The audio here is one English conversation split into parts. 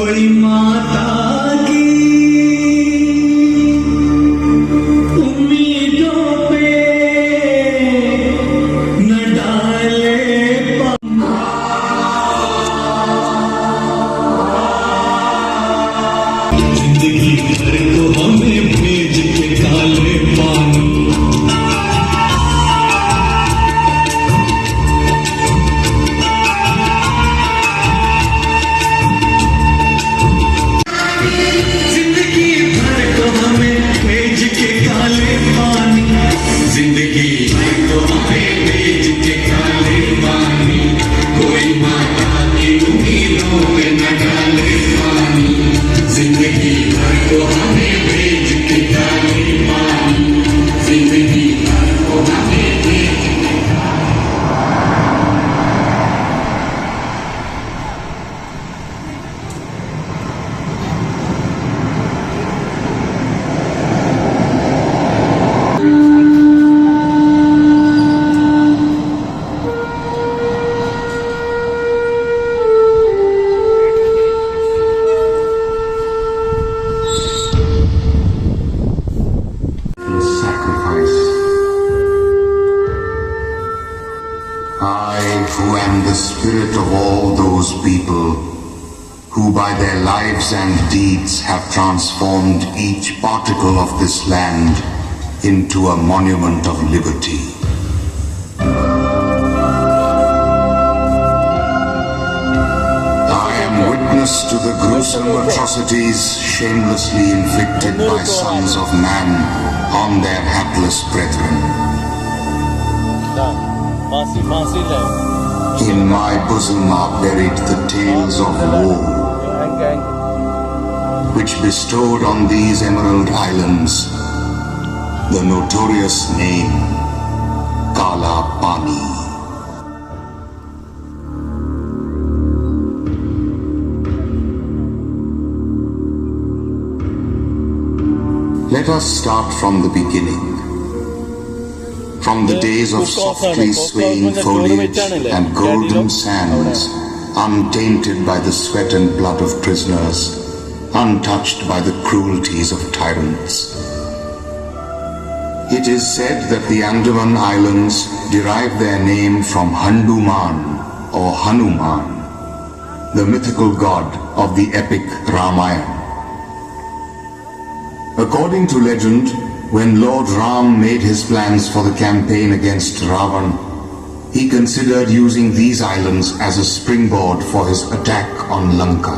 कोई माता की उम्मीदों पे न डाले जिंदगी भर को हमें भेज के काले पानी who am the spirit of all those people who by their lives and deeds have transformed each particle of this land into a monument of liberty. I am witness to the gruesome atrocities shamelessly inflicted by sons of man on their hapless brethren. In my bosom are buried the tales of war, which bestowed on these emerald islands the notorious name Kalapani. Let us start from the beginning. From the days of softly swaying foliage and golden sands, untainted by the sweat and blood of prisoners, untouched by the cruelties of tyrants. It is said that the Andaman Islands derive their name from Andaman or Hanuman, the mythical god of the epic Ramayana. According to legend, when Lord Ram made his plans for the campaign against Ravan, he considered using these islands as a springboard for his attack on Lanka.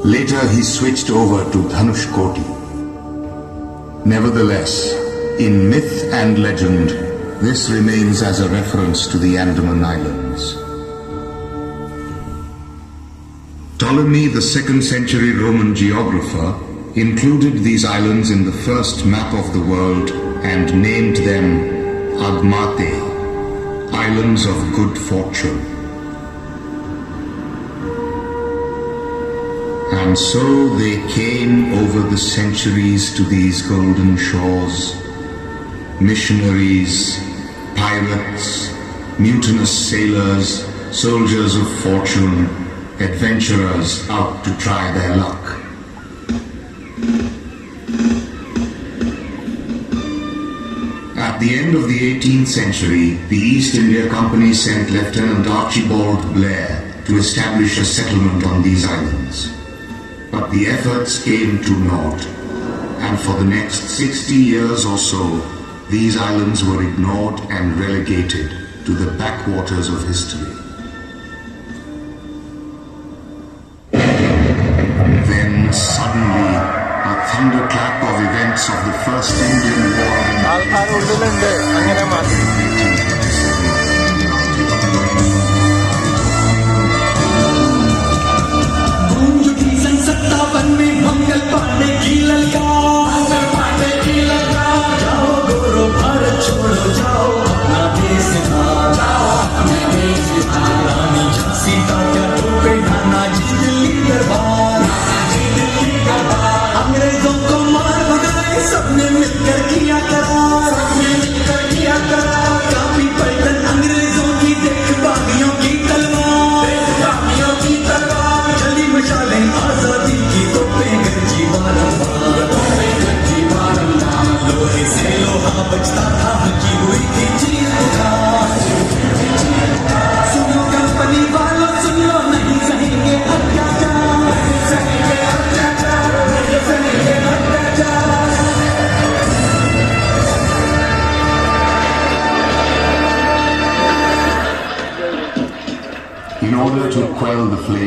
Later he switched over to Dhanushkoti. Nevertheless, in myth and legend, this remains as a reference to the Andaman Islands. Ptolemy, the 2nd century Roman geographer, included these islands in the first map of the world and named them Agmate, Islands of Good Fortune. And so they came over the centuries to these golden shores, missionaries, pirates, mutinous sailors, soldiers of fortune, adventurers out to try their luck. At the end of the 18th century, the East India Company sent Lieutenant Archibald Blair to establish a settlement on these islands. But the efforts came to naught, and for the next 60 years or so, these islands were ignored and relegated to the backwaters of history. Then suddenly, a thunderclap of events of the First Indian War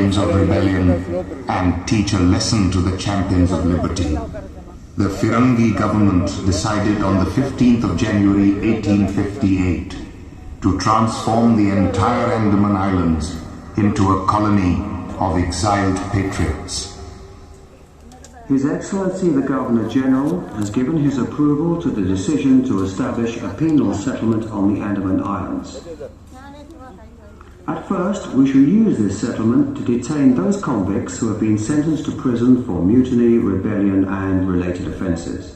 flames of rebellion and teach a lesson to the champions of liberty. The Firangi government decided on the 15th of January 1858 to transform the entire Andaman Islands into a colony of exiled patriots. His Excellency the Governor-General has given his approval to the decision to establish a penal settlement on the Andaman Islands. At first, we shall use this settlement to detain those convicts who have been sentenced to prison for mutiny, rebellion and related offences.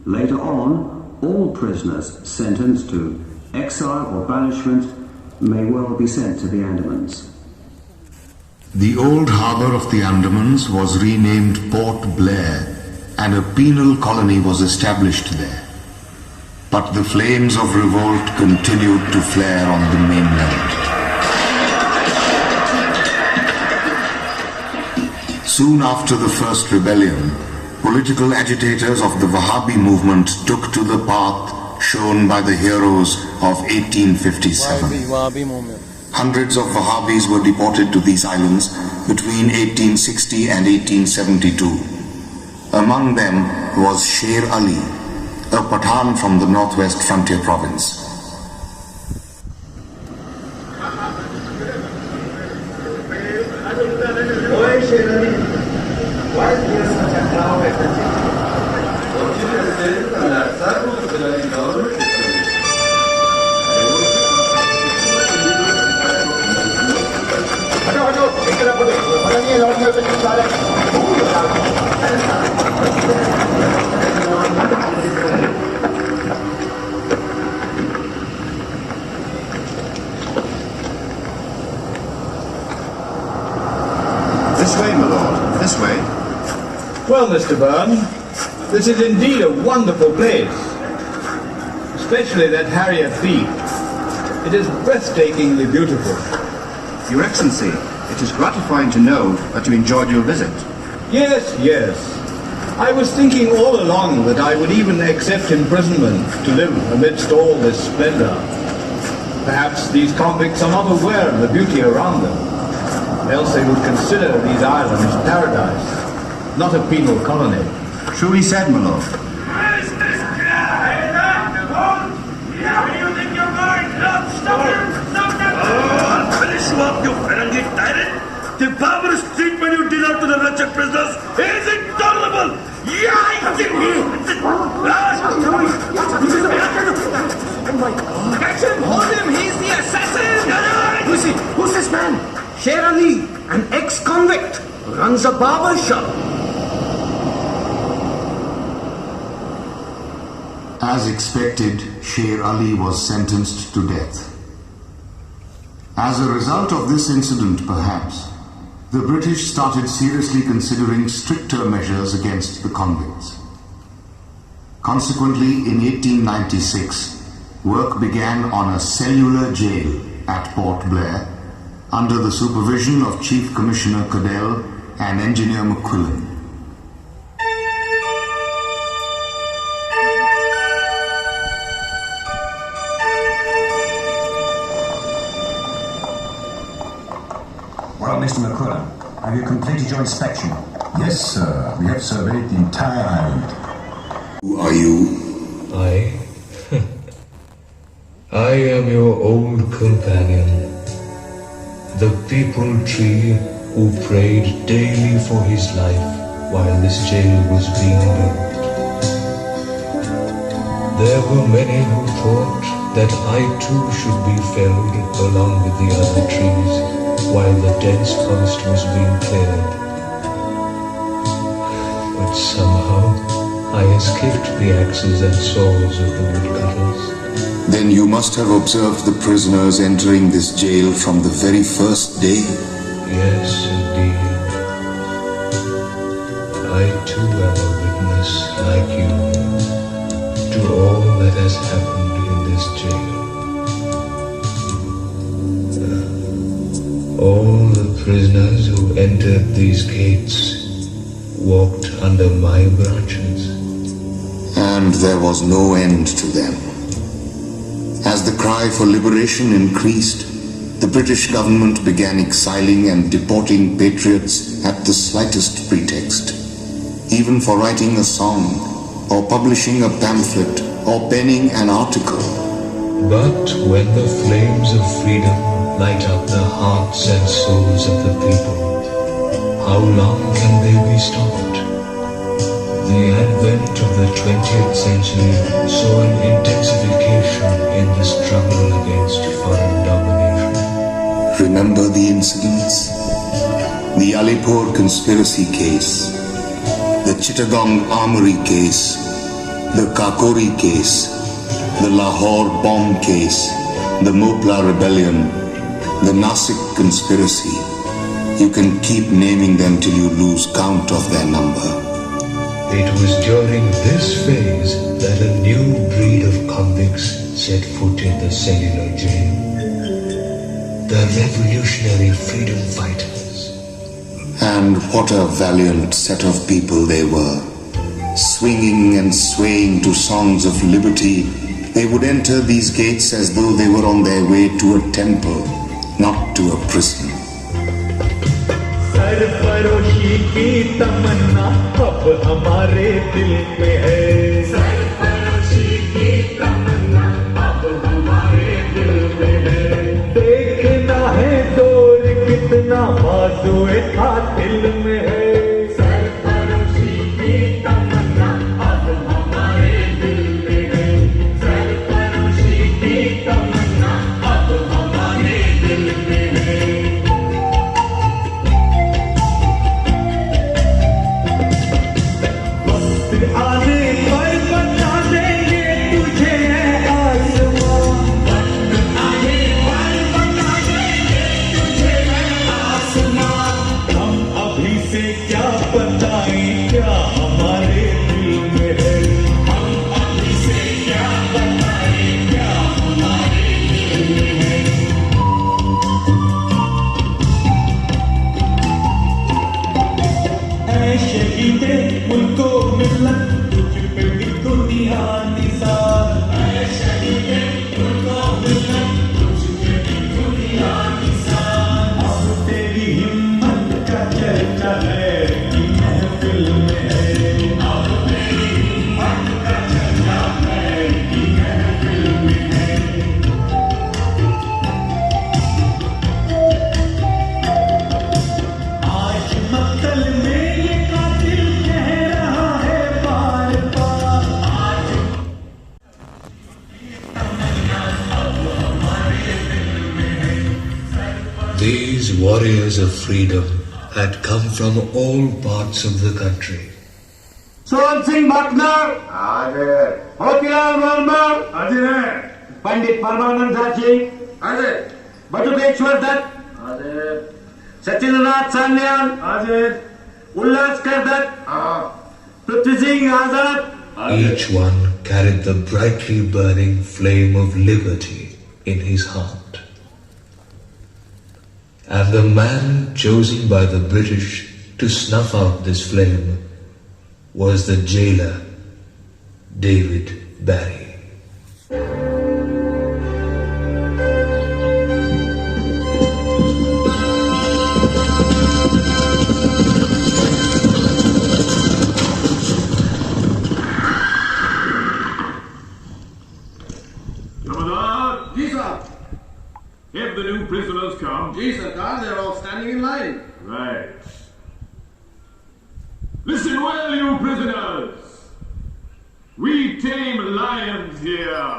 Later on, all prisoners sentenced to exile or banishment may well be sent to the Andamans. The old harbour of the Andamans was renamed Port Blair and a penal colony was established there. But the flames of revolt continued to flare on the mainland. Soon after the first rebellion, political agitators of the Wahhabi movement took to the path shown by the heroes of 1857. Hundreds of Wahhabis were deported to these islands between 1860 and 1872. Among them was Sher Ali, a Pathan from the northwest frontier province. This way, my lord, this way. Well, Mr. Byrne, this is indeed a wonderful place. Especially that Harriet Beach. It is breathtakingly beautiful. Your Excellency, it is gratifying to know that you enjoyed your visit. Yes, yes. I was thinking all along that I would even accept imprisonment to live amidst all this splendor. Perhaps these convicts are not aware of the beauty around them. Else they would consider these islands paradise, not a penal colony. Truly said, my lord. Where is this guy? Where do you think you're going? Stop him! Stop that! I'll finish you up, you Ferengi tyrant! The barbarous treatment you did out to the wretched prisoners is intolerable! Catch him! Hold him! He's the assassin! Who's he? Who's this man? Sher Ali, an ex-convict, runs a barber shop. As expected, Sher Ali was sentenced to death. As a result of this incident, perhaps, the British started seriously considering stricter measures against the convicts. Consequently, in 1896, work began on a cellular jail at Port Blair under the supervision of Chief Commissioner Cadell and Engineer McQuillan. Well, Mr. McQuillan, have you completed your inspection? Yes, sir. We have surveyed the entire island. Who are you? I? I am your old companion, the people tree who prayed daily for his life while this jail was being built. There were many who thought that I too should be felled along with the other trees while the dense forest was being cleared. But somehow I escaped the axes and saws of the woodcutters. Then you must have observed the prisoners entering this jail from the very first day. Yes, indeed. I too am a witness, like you, to all that has happened in this jail. All the prisoners who entered these gates walked under my branches. And there was no end to them. As the cry for liberation increased, the British government began exiling and deporting patriots at the slightest pretext, even for writing a song, or publishing a pamphlet, or penning an article. But when the flames of freedom light up the hearts and souls of the people, how long can they be stopped? The advent of the 20th century saw an intensification in the struggle against foreign domination. Remember the incidents? The Alipur conspiracy case, the Chittagong armory case, the Kakori case, the Lahore bomb case, the Mopla rebellion, the Nasik conspiracy. You can keep naming them till you lose count of their number. It was during this phase that a new breed of convicts set foot in the Cellular jail. The revolutionary freedom fighters. And what a valiant set of people they were. Swinging and swaying to songs of liberty, they would enter these gates as though they were on their way to a temple, not to a prison. सरफरोशी की तमन्ना अब हमारे दिल में है, सरफरोशी की तमन्ना अब हमारे दिल में है। देखना है जोर कितना बाजुए था दिल में है, सरफरोशी की तमन्ना अब हमारे दिल में है, सरफरोशी की तमन्ना अब हमारे दिल में है। आने पर बता देंगे तुझे आसमां, आने पर बता देंगे तुझे आसमां। हम अभी से क्या बताएं क्या हमारे दिल में है, हम अभी से क्या बताएं क्या हमारे दिल में है। ऐ शहीदे मुल्को मिल्लत तुझ पे भी दुनिया निसार, ऐ शहीदे मुल्को मिल्लत तुझ पे भी दुनिया निसार। अब तेरी हिम्मत का चर्चा है कि महफिल में है, अब तेरी हिम्मत का चर्चा है कि महफिल में है। आज मक्तल में these warriors of freedom had come from all parts of the country. Sohan Singh Bhatnar, Hadir. Hokilan Verma, Hadir. Pandit Parmanand Sachi, Hadir. Batukeshwar Dutt, Hadir. Sachindranath Sanyan, Hadir. Ullaskar Dutt, Prithvi Singh Azad. Each one carried the brightly burning flame of liberty in his heart. And the man chosen by the British to snuff out this flame was the jailer, David Barry. Have the new prisoners come? Ji, Sarkar, they're all standing in line. Right. Listen well, you prisoners. We tame lions here.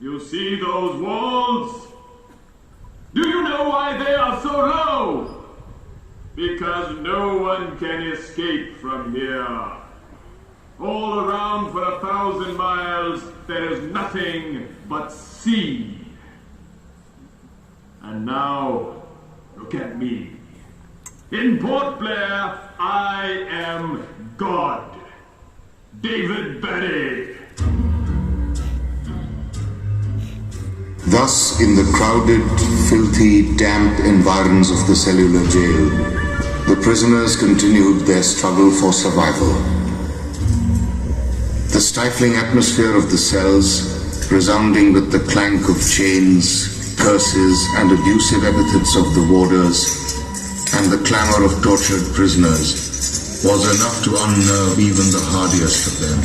You see those walls? Do you know why they are so low? Because no one can escape from here. All around for 1,000 miles, there is nothing but sea. And now, look at me. In Port Blair, I am God. David Barry. Thus, in the crowded, filthy, damp environs of the Cellular jail, the prisoners continued their struggle for survival. The stifling atmosphere of the cells, resounding with the clank of chains, curses and abusive epithets of the warders and the clamor of tortured prisoners was enough to unnerve even the hardiest of them.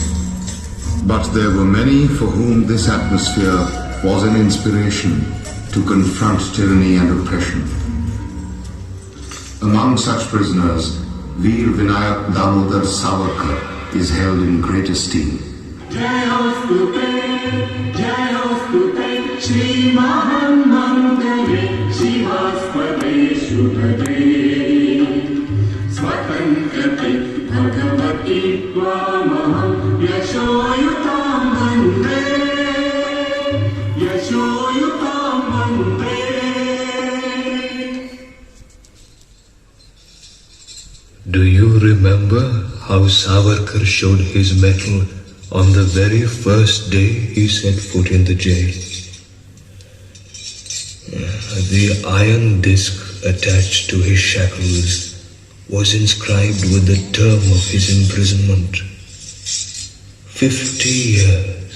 But there were many for whom this atmosphere was an inspiration to confront tyranny and oppression. Among such prisoners, Veer Vinayak Damodar Savarkar is held in great esteem. Shri Mahan Mangale Shivaspade Shubhade Swatantrate Bhagavati Tvamaham Yashoyutam Vande Yashoyutam Vande. Do you remember how Savarkar showed his mettle on the very first day he set foot in the jail? The iron disc attached to his shackles was inscribed with the term of his imprisonment. 50 years.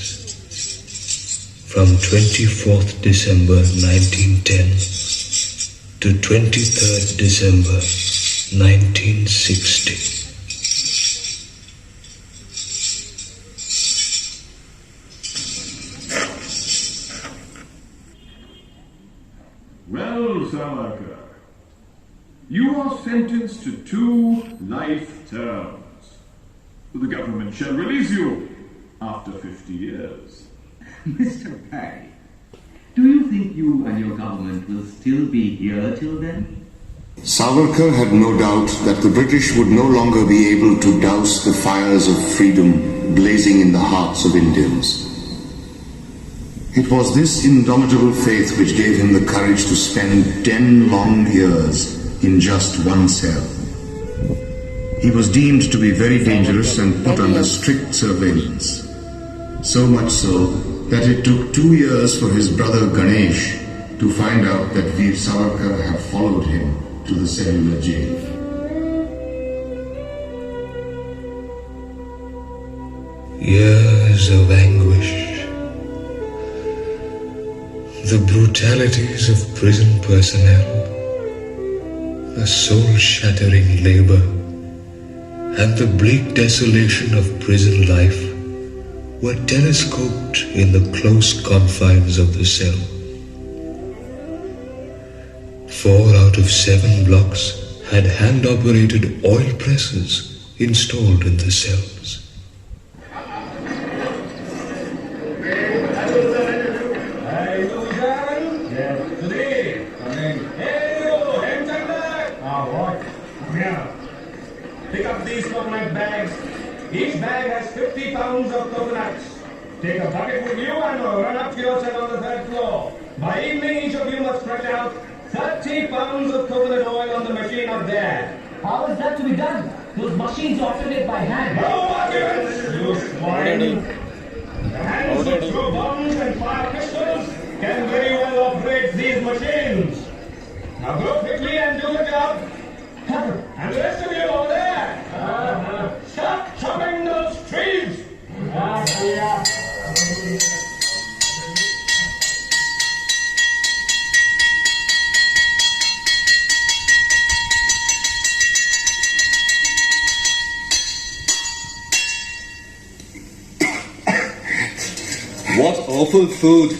From 24th December 1910 to 23rd December 1960. Well, Savarkar, you are sentenced to 2 life terms. The government shall release you after 50 years. Mr. Perry, do you think you and your government will still be here till then? Savarkar had no doubt that the British would no longer be able to douse the fires of freedom blazing in the hearts of Indians. It was this indomitable faith which gave him the courage to spend 10 long years in just one cell. He was deemed to be very dangerous and put under strict surveillance. So much so that it took 2 years for his brother Ganesh to find out that Veer Savarkar had followed him to the Cellular jail. Years of anguish. The brutalities of prison personnel, the soul-shattering labor, and the bleak desolation of prison life were telescoped in the close confines of the cell. 4 out of 7 blocks had hand-operated oil presses installed in the cells. Pick up these coconut bags. Each bag has 50 pounds of coconuts. Take a bucket with you and run up to your cell on the 3rd floor. By evening, each of you must crush out 30 pounds of coconut oil on the machine up there. How is that to be done? Those machines operate by hand. No arguments, you swine. The hands who throw bombs and fire pistols can very well operate these machines. Now go quickly and do the job. And the rest of you over there, stop chopping those trees. What awful food!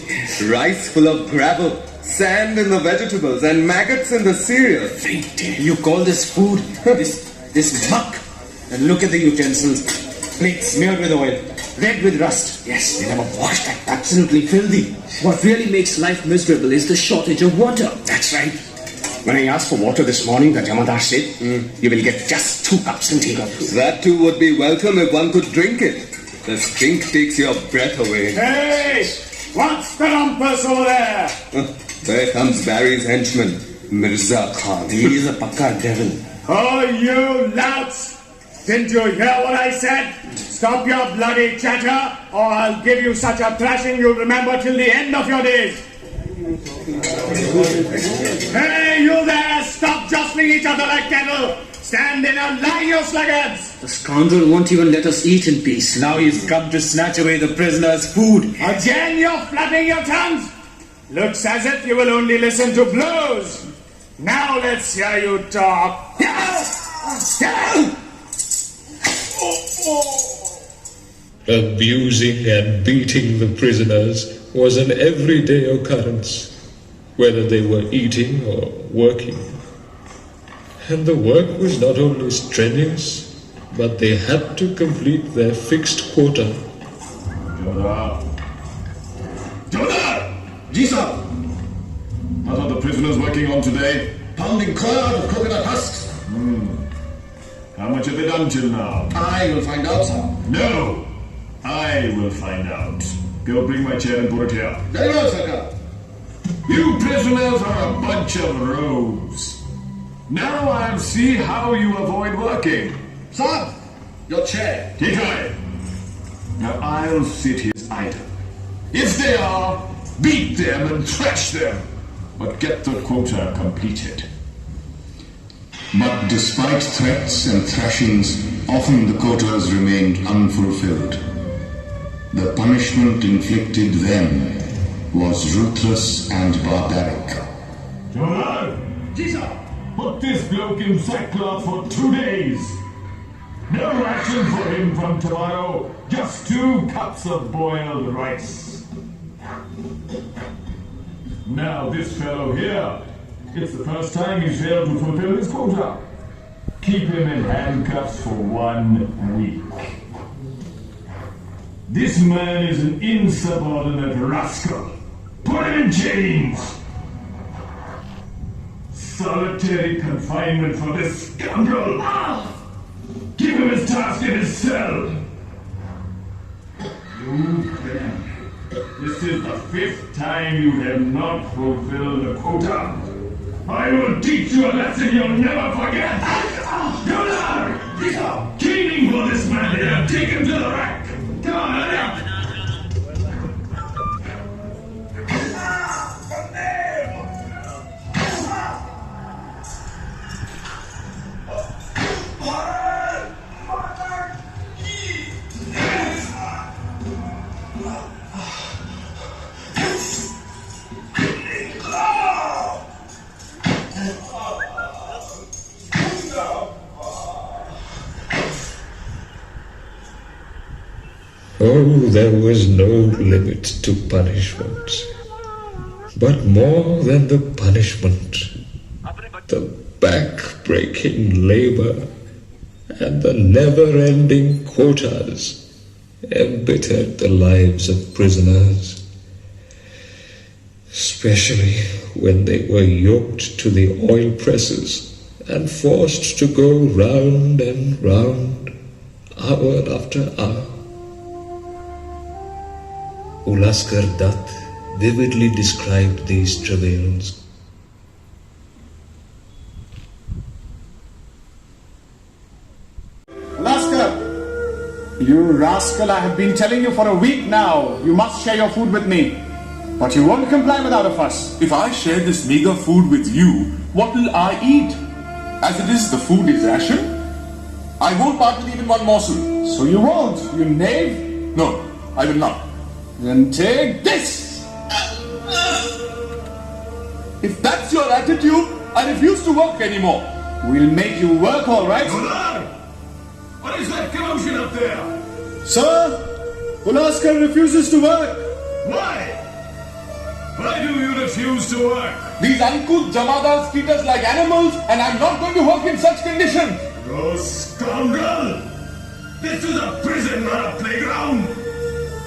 Rice full of gravel, sand in the vegetables, and maggots in the cereal. You call this food? This muck? And look at the utensils. Plates smeared with oil, red with rust. Yes, they never washed that. Absolutely filthy. What really makes life miserable is the shortage of water. That's right. When I asked for water this morning, the Jamadar said, you will get just 2 cups and take up. That too would be welcome if one could drink it. The stink takes your breath away. Hey! What's the rumpus over there? There comes Barry's henchman, Mirza Khan. He is a pakka devil. Oh, you louts! Didn't you hear what I said? Stop your bloody chatter, or I'll give you such a thrashing you'll remember till the end of your days. Hey, you there! Stop jostling each other like cattle! Stand in a line, you sluggards! The scoundrel won't even let us eat in peace. Now he's come to snatch away the prisoner's food. Again you're flapping your tongues? Looks as if you will only listen to blows. Now let's hear you talk. Abusing and beating the prisoners was an everyday occurrence, whether they were eating or working. And the work was not only strenuous, but they had to complete their fixed quota. Jonah! Ji sir! What are the prisoners working on today? Pounding coir out of coconut husks. How much have they done till now? I will find out, sir. No! I will find out. Go bring my chair and put it here. Very well, Sarkar. You prisoners are a bunch of rogues. Now I'll see how you avoid working. Sir, your chair. Take away. Now I'll sit his idle. If they are, beat them and thrash them. But get the quota completed. But despite threats and thrashings, often the quotas remained unfulfilled. The punishment inflicted then was ruthless and barbaric. Jonah! Jesus! Put this bloke in sackcloth for 2 days. No ration for him from tomorrow. Just 2 cups of boiled rice. Now this fellow here, it's the first time he's failed to fulfill his quota. Keep him in handcuffs for 1 week. This man is an insubordinate rascal. Put him in chains. Solitary confinement for this scoundrel. Give him his task in his cell. You then. This is the 5th time you have not fulfilled the quota. I will teach you a lesson you'll never forget. Jonah! Caning for this man here. Take him to the rack. Come on, hurry up. Oh, there was no limit to punishment. But more than the punishment, the back-breaking labor and the never-ending quotas embittered the lives of prisoners, especially when they were yoked to the oil presses and forced to go round and round, hour after hour. Ulaskar Dutt vividly described these travails. Ulaskar! You rascal, I have been telling you for a week now, you must share your food with me. But you won't comply without a fuss. If I share this meager food with you, what will I eat? As it is, the food is ration. I won't part with even one morsel. So you won't, you knave? No, I will not. Then take this! If that's your attitude, I refuse to work anymore. We'll make you work, all right? Jonah! What is that commotion up there? Sir, Ulaskar refuses to work. Why? Why do you refuse to work? These uncouth jamadars treat us like animals, and I'm not going to work in such conditions. You scoundrel! This is a prison, not a playground.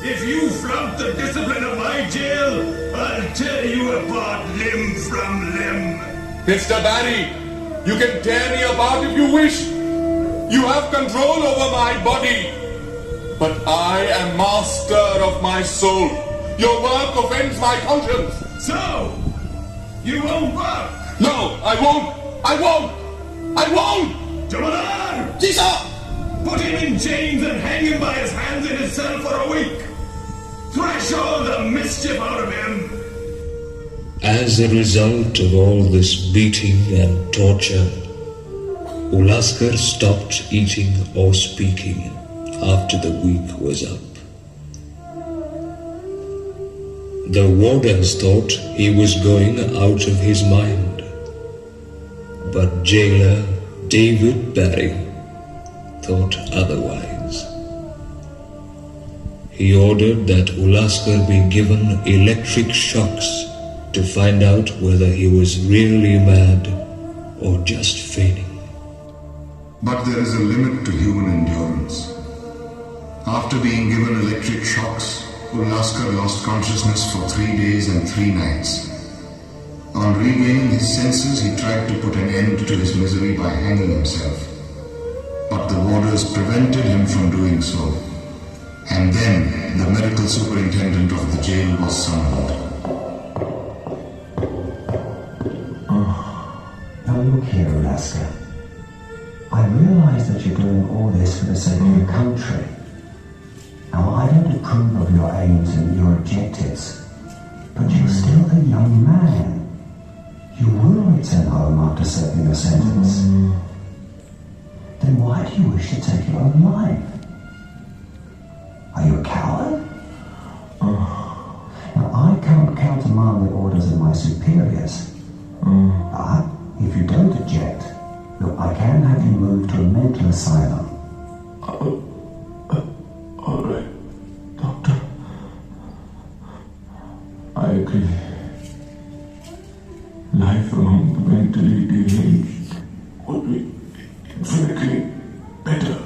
If you flout the discipline of my jail, I'll tear you apart limb from limb. Mr. Barry, you can tear me apart if you wish. You have control over my body. But I am master of my soul. Your work offends my conscience. So, you won't work? No, I won't. I won't. I won't. Jonah! Jesus! Put him in chains and hang him by his hands in his cell for a week. Thrash all the mischief out of him. As a result of all this beating and torture, Ulaskar stopped eating or speaking after the week was up. The warders thought he was going out of his mind. But jailer David Barry thought otherwise. He ordered that Ulasker be given electric shocks to find out whether he was really mad or just feigning. But there is a limit to human endurance. After being given electric shocks, Ulasker lost consciousness for 3 days and 3 nights. On regaining his senses, he tried to put an end to his misery by hanging himself. But the warders prevented him from doing so. And then the medical superintendent of the jail was summoned. Now look here, Ulasker. I realize that you're doing all this for the sake of your country. Now, I don't approve of your aims and your objectives, but you're still a young man. You will return home after serving your sentence. Then why do you wish to take your own life? Are you a coward? Now, I can't countermand the orders of my superiors. But if you don't object, look, I can have you moved to a mental asylum. All right, Doctor. I agree. Life among the mentally deranged would be infinitely better.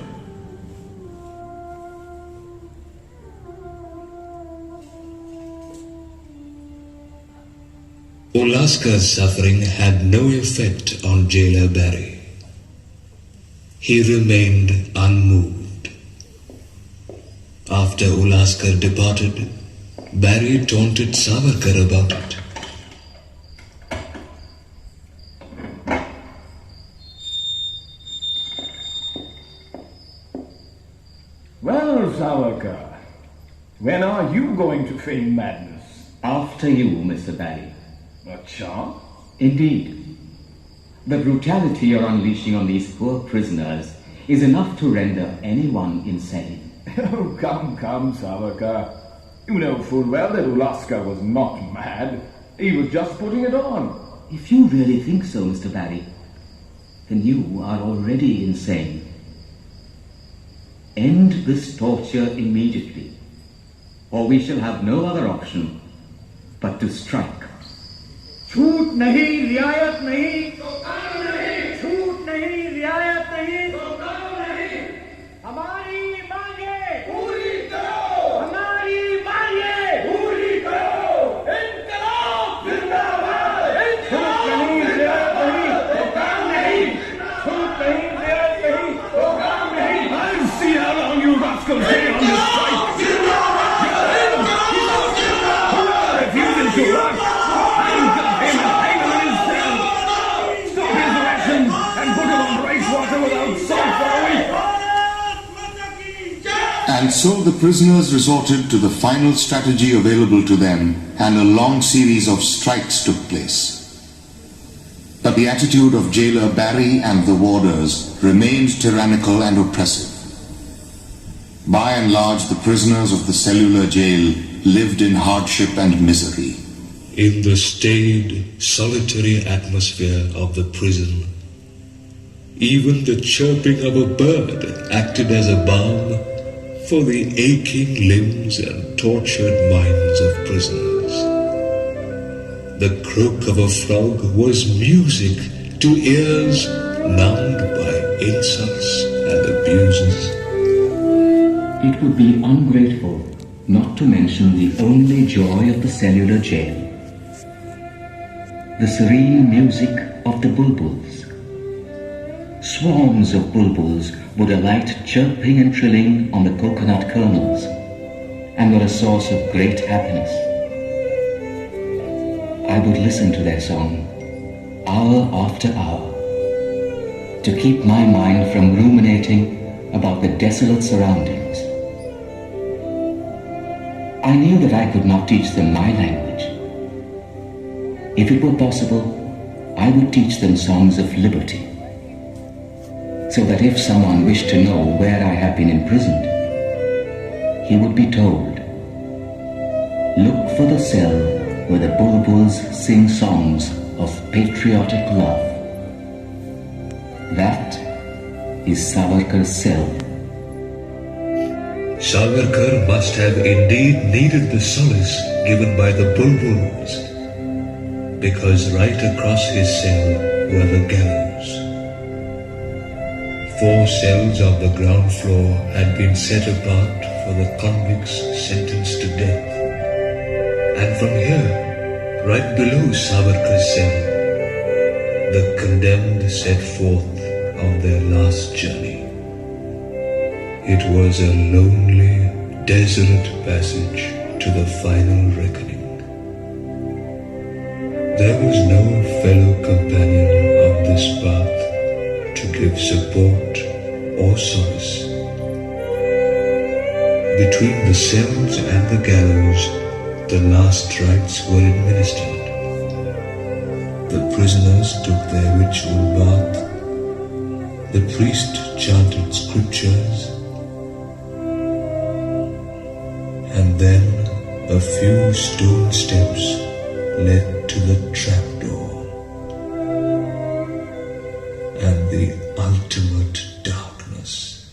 Ulasker's suffering had no effect on jailer Barry. He remained unmoved. After Ulasker departed, Barry taunted Savarkar about it. Well, Savarkar, when are you going to feign madness? After you, Mr. Barry. Acha? Indeed. The brutality you're unleashing on these poor prisoners is enough to render anyone insane. Oh, come, Savarkar. You know full well that Ulasker was not mad. He was just putting it on. If you really think so, Mr. Barry, then you are already insane. End this torture immediately, or we shall have no other option but to strike. छूट नहीं, रियायत नहीं, छूट नहीं, रियायत नहीं, हमारी मांगे पूरी करो, हमारी मांगे पूरी करो, इनकलाब जिंदाबाद, छूट नहीं, रियायत नहीं, तो काम नहीं, छूट नहीं, रियायत नहीं, तो काम नहीं. I'll see how long you rascals stay on this strike. Refusing to work. And so the prisoners resorted to the final strategy available to them, and a long series of strikes took place. But the attitude of jailer Barry and the warders remained tyrannical and oppressive. By and large, the prisoners of the Cellular jail lived in hardship and misery. In the staid, solitary atmosphere of the prison, even the chirping of a bird acted as a balm for the aching limbs and tortured minds of prisoners. The croak of a frog was music to ears numbed by insults and abuses. It would be ungrateful not to mention the only joy of the Cellular jail. The serene music of the bulbuls. Swarms of bulbuls would alight chirping and trilling on the coconut kernels, and were a source of great happiness. I would listen to their song, hour after hour, to keep my mind from ruminating about the desolate surroundings. I knew that I could not teach them my language. If it were possible, I would teach them songs of liberty, so that if someone wished to know where I had been imprisoned, he would be told, look for the cell where the bulbuls sing songs of patriotic love. That is Savarkar's cell. Savarkar must have indeed needed the solace given by the bulbuls, because right across his cell were the gallows. 4 cells on the ground floor had been set apart for the convicts sentenced to death. And from here, right below Savarkar's cell, the condemned set forth on their last journey. It was a lonely, desolate passage to the final reckoning. There was no fellow companion on this path to give support or solace. Between the cells and the gallows, the last rites were administered. The prisoners took their ritual bath. The priest chanted scriptures. And then a few stone steps led to the trapdoor and the ultimate darkness.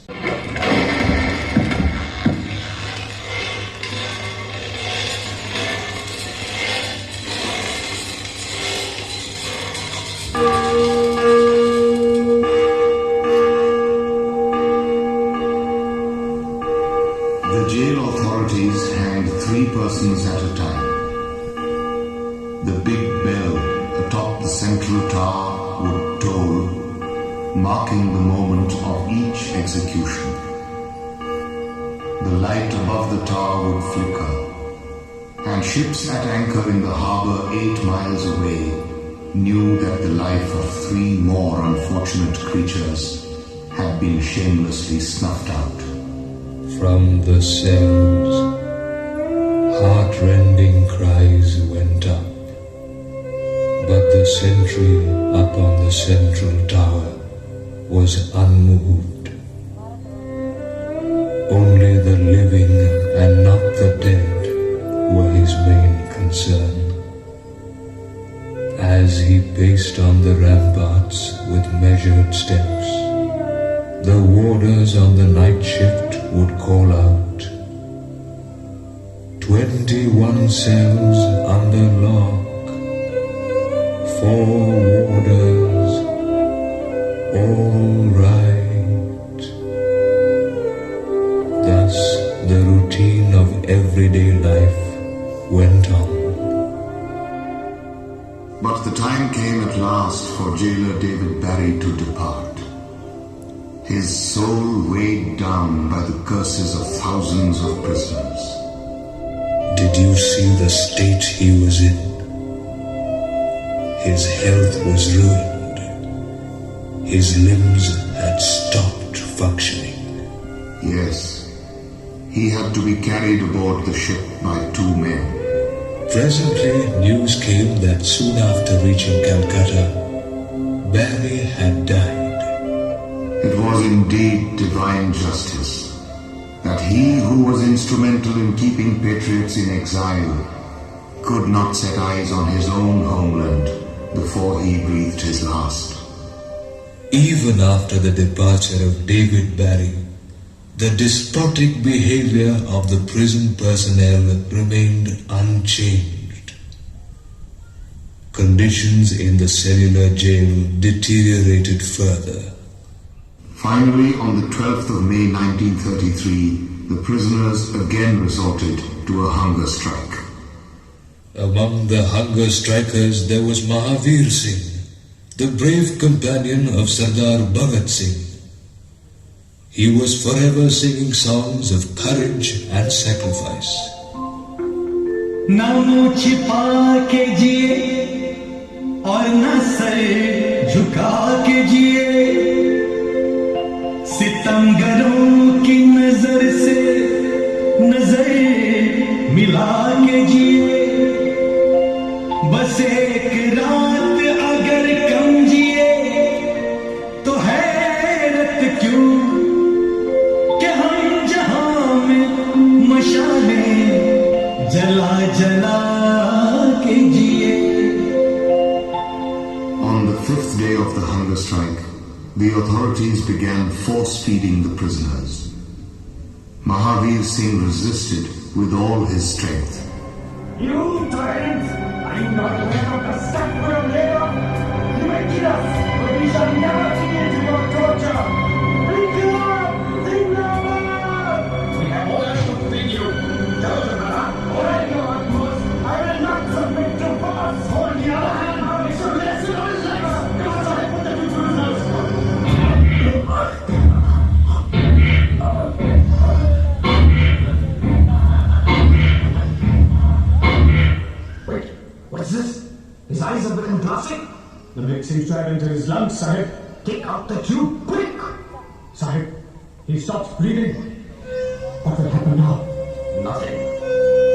The jail authorities hanged 3 persons at a time. The big bell atop the central tower would toll, marking the moment of each execution. The light above the tower would flicker, and ships at anchor in the harbor 8 miles away knew that the life of 3 more unfortunate creatures had been shamelessly snuffed out. From the cells, heart-rending cries went up, but the sentry up on the central tower was unmoved. Only the living and not the dead were his main concern. As he paced on the ramparts with measured steps, the warders on the night shift would call out, 21 cells under lock, 4 warders, all right. Thus the routine of everyday life went on. But the time came at last for jailer David Barry to depart. His soul weighed down by the curses of thousands of prisoners. Did you see the state he was in? His health was ruined. His limbs had stopped functioning. Yes, he had to be carried aboard the ship by 2 men. Presently, news came that soon after reaching Calcutta, Barry had died. It was indeed divine justice that he who was instrumental in keeping patriots in exile could not set eyes on his own homeland before he breathed his last. Even after the departure of David Barry, the despotic behavior of the prison personnel remained unchanged. Conditions in the cellular jail deteriorated further. Finally, on the 12th of May 1933, the prisoners again resorted to a hunger strike. Among the hunger strikers there was Mahavir Singh, the brave companion of Sardar Bhagat Singh. He was forever singing songs of courage and sacrifice. ना मुँह छिपा के जिए और ना sir झुका के जिए, सितमगरों की नजर से नजर मिला के जिए, बस एक रात अगर कम जिए तो हैरत क्यों कि हम जहां में मशालें जला On the 5th day of the hunger strike, the authorities began force-feeding the prisoners. Mahavir Singh resisted with all his strength. You tyrants! Are you not aware of the stuff we have laid up? You may kill us, but we shall never yield to your torture! Nicobar! Cellular! We have orders to feed you. Tell them that. Already, your utmost. I will not submit to force. On the other hand, I should listen to his legs. Because I put them in prisoners. Wait, what is this? His eyes have become plastic. The blade seems to have entered his lungs, Sahib. Take out the tube, quick! Sahib, he stops breathing. What will happen now? Nothing.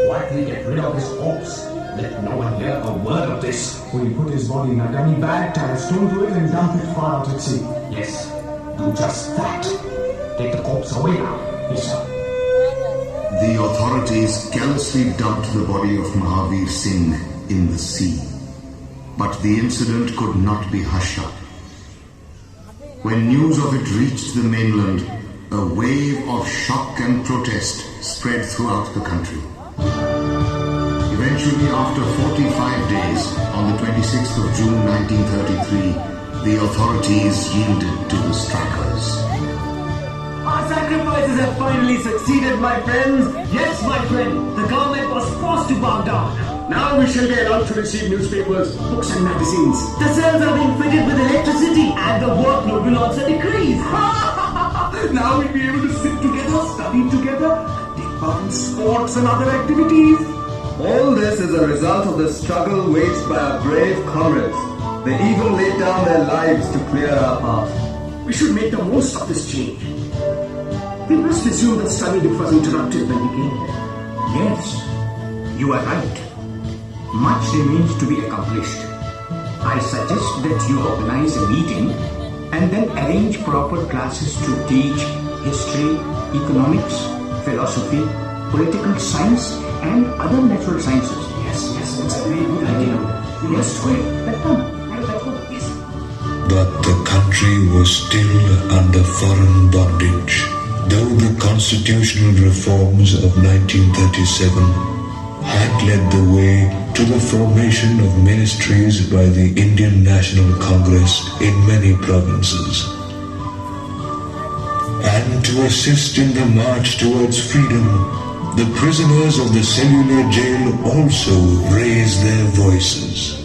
Quietly get rid of his corpse. Let no one hear a word of this. Will you put his body in a dummy bag, tie a stone to it, and dump it far out at sea? Yes, do just that. Take the corpse away now. Yes, sir. The authorities carelessly dumped the body of Mahavir Singh in the sea. But the incident could not be hushed up. When news of it reached the mainland, a wave of shock and protest spread throughout the country. Eventually, after 45 days, on the 26th of June 1933, the authorities yielded to the strikers. Our sacrifices have finally succeeded, my friends. Yes, my friend, the government was forced to bow down. Now we shall be allowed to receive newspapers, books and magazines. The cells are being fitted with electricity and the workload will also decrease. Now we'll be able to sit together, study together, take part in sports and other activities. All this is a result of the struggle waged by our brave comrades. They even laid down their lives to clear our path. We should make the most of this change. We must assume that study was interrupted when we came here. Yes, you are right. Much remains to be accomplished. I suggest that you organize a meeting and then arrange proper classes to teach history, economics, philosophy, political science and other natural sciences. Yes, it's a very good idea. Yes, wait. Yes. But the country was still under foreign bondage, though the constitutional reforms of 1937 had led the way to the formation of ministries by the Indian National Congress in many provinces. And to assist in the march towards freedom, the prisoners of the Cellular jail also raised their voices.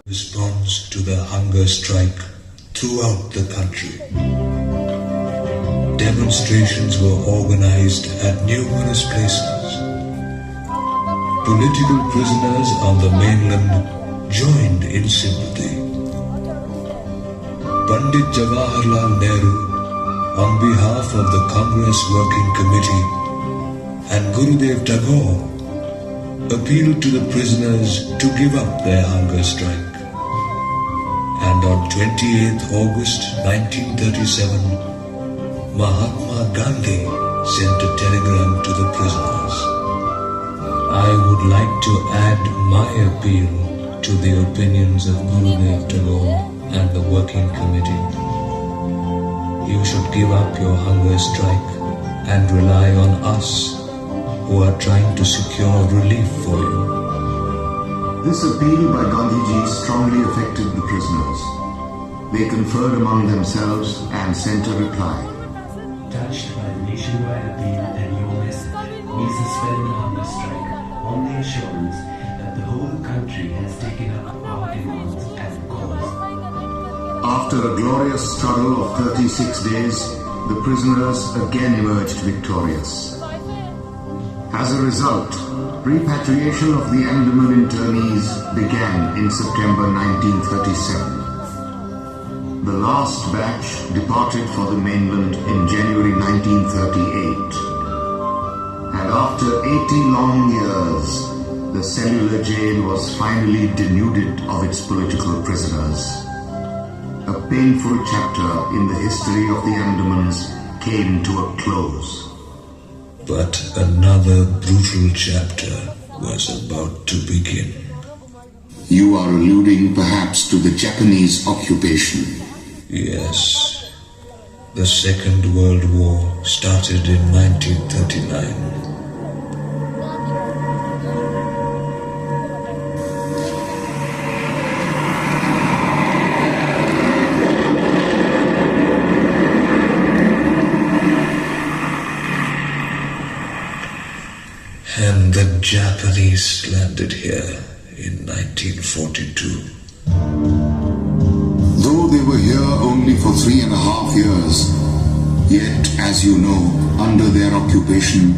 Response to the hunger strike throughout the country. Demonstrations were organized at numerous places. Political prisoners on the mainland joined in sympathy. Pandit Jawaharlal Nehru, on behalf of the Congress Working Committee, and Gurudev Tagore appealed to the prisoners to give up their hunger strike. And on 28th August 1937, Mahatma Gandhi sent a telegram to the prisoners. I would like to add my appeal to the opinions of Gurudev Tagore and the Working Committee. You should give up your hunger strike and rely on us who are trying to secure relief for you. This appeal by Gandhiji strongly affected the prisoners. They conferred among themselves and sent a reply. Touched by the nationwide appeal and your message, we suspend the hunger strike on the assurance that the whole country has taken up our demands and cause. After a glorious struggle of 36 days, the prisoners again emerged victorious. As a result, Repatriation of the Andaman internees began in September 1937. The last batch departed for the mainland in January 1938. And after 80 long years, the Cellular jail was finally denuded of its political prisoners. A painful chapter in the history of the Andamans came to a close. But another brutal chapter was about to begin. You are alluding perhaps to the Japanese occupation. Yes. The Second World War started in 1939. And the Japanese landed here in 1942. Though they were here only for 3.5 years, yet, as you know, under their occupation,